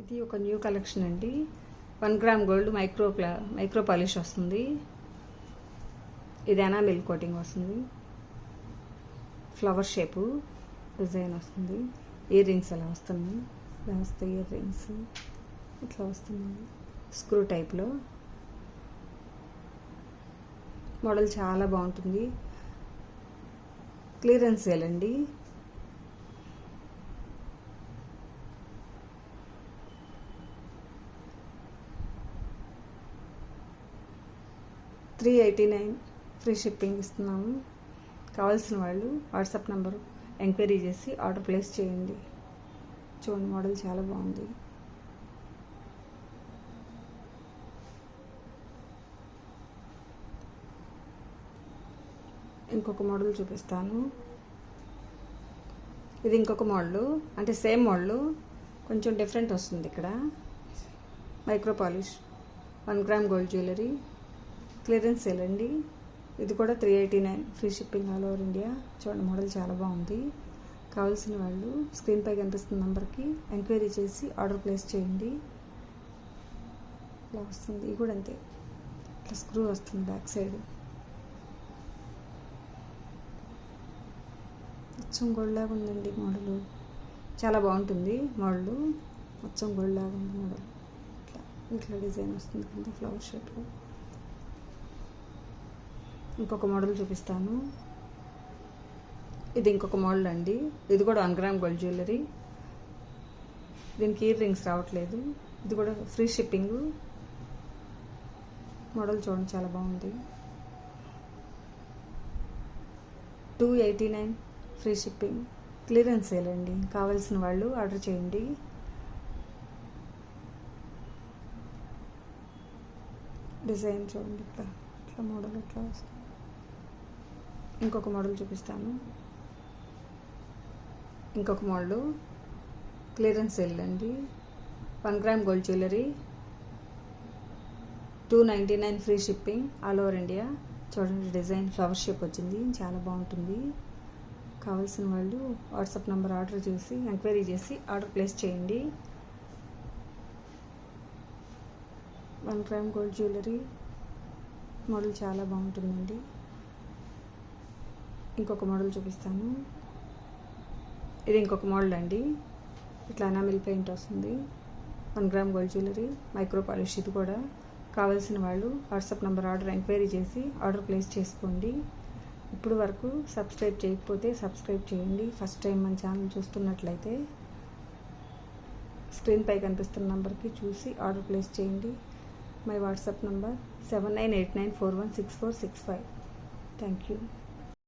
ఇది ఒక new collection అండి. 1 గ్రామ్ గోల్డ్ మైక్రో పాలిష్ వస్తుంది. ఇది ఎనామిల్ కోటింగ్ వస్తుంది. ఫ్లవర్ షేపు డిజైన్ వస్తుంది. ఇయర్ రింగ్స్ అలా వస్తున్నాయి. ఇలా వస్తాయి ఇయర్ రింగ్స్, ఇట్లా వస్తున్నాయి స్క్రూ టైప్లో. మోడల్ చాలా బాగుంటుంది. క్లియరెన్స్ సేల్ అండి. $389 ఫ్రీ షిప్పింగ్ ఇస్తున్నాము. కావాల్సిన వాళ్ళు వాట్సాప్ నెంబరు ఎంక్వైరీ చేసి ఆర్డర్ ప్లేస్ చేయండి. చూడండి, మోడల్ చాలా బాగుంది. ఇంకొక మోడల్ చూపిస్తాను. ఇది ఇంకొక మోడలు, అంటే సేమ్ మోడలు, కొంచెం డిఫరెంట్ వస్తుంది. ఇక్కడ micro polish 1 gram gold jewellery clearance sale అండి. ఇది కూడా $389 free shipping all over India. చూడండి, మోడల్ చాలా బాగుంది. కావాల్సిన వాళ్ళు స్క్రీన్పై కనిపిస్తున్న నెంబర్కి ఎంక్వైరీ చేసి ఆర్డర్ ప్లేస్ చేయండి. ఇలా వస్తుంది. ఇది కూడా అంతే, ఇట్లా స్క్రూ వస్తుంది బ్యాక్ సైడ్. మొత్తం గోల్డ్ లాగా ఉందండి మోడలు. చాలా బాగుంటుంది మోడలు. మొత్తం గోల్డ్ లాగా ఉంది మోడల్. ఇట్లా డిజైన్ వస్తుంది కింద ఫ్లవర్ షేప్లో. ఇంకొక మోడల్ చూపిస్తాను. ఇది ఇంకొక మోడల్ అండి. ఇది కూడా 1 గ్రామ్ గోల్డ్ జ్యువెలరీ. దీనికి ఇయర్ రింగ్స్ రావట్లేదు. ఇది కూడా ఫ్రీ షిప్పింగ్. మోడల్ చూడండి, చాలా బాగుంది. $289 ఫ్రీ షిప్పింగ్. క్లియరెన్స్ సేల్ అండి. కావాల్సిన వాళ్ళు ఆర్డర్ చేయండి. డిజైన్ చూడండి, ఇట్లా మోడల్ ఇట్లా వస్తుంది. ఇంకొక మోడల్ చూపిస్తాను. ఇంకొక మోడల్ క్లియరెన్స్ సేల్ అండి. 1 gram gold jewellery $299 free shipping all over India. చూడండి, డిజైన్ ఫ్లవర్ షేప్ వచ్చింది, చాలా బాగుంటుంది. కావాల్సిన వాళ్ళు వాట్సాప్ నెంబర్ ఆర్డర్ చేసి ఎంక్వైరీ చేసి ఆర్డర్ ప్లేస్ చేయండి. 1 గ్రామ్ గోల్డ్ జ్యువెలరీ మోడల్ చాలా బాగుంటుందండి. ఇంకొక మోడల్ చూపిస్తాను. ఇది ఇంకొక మోడల్ అండి. ఇట్లా ఎనామిల్ పెయింట్ వస్తుంది. 1 gram gold jewellery micro polish. ఇది కూడా కావాల్సిన వాళ్ళు వాట్సాప్ నెంబర్ ఆర్డర్ ఎంక్వైరీ చేసి ఆర్డర్ ప్లేస్ చేసుకోండి. ఇప్పుడు వరకు సబ్స్క్రైబ్ చేయకపోతే సబ్స్క్రైబ్ చేయండి. ఫస్ట్ టైం మన ఛానల్ చూస్తున్నట్లయితే స్క్రీన్పై కనిపిస్తున్న నెంబర్కి చూసి ఆర్డర్ ప్లేస్ చేయండి. My WhatsApp number 7989416465. Thank you.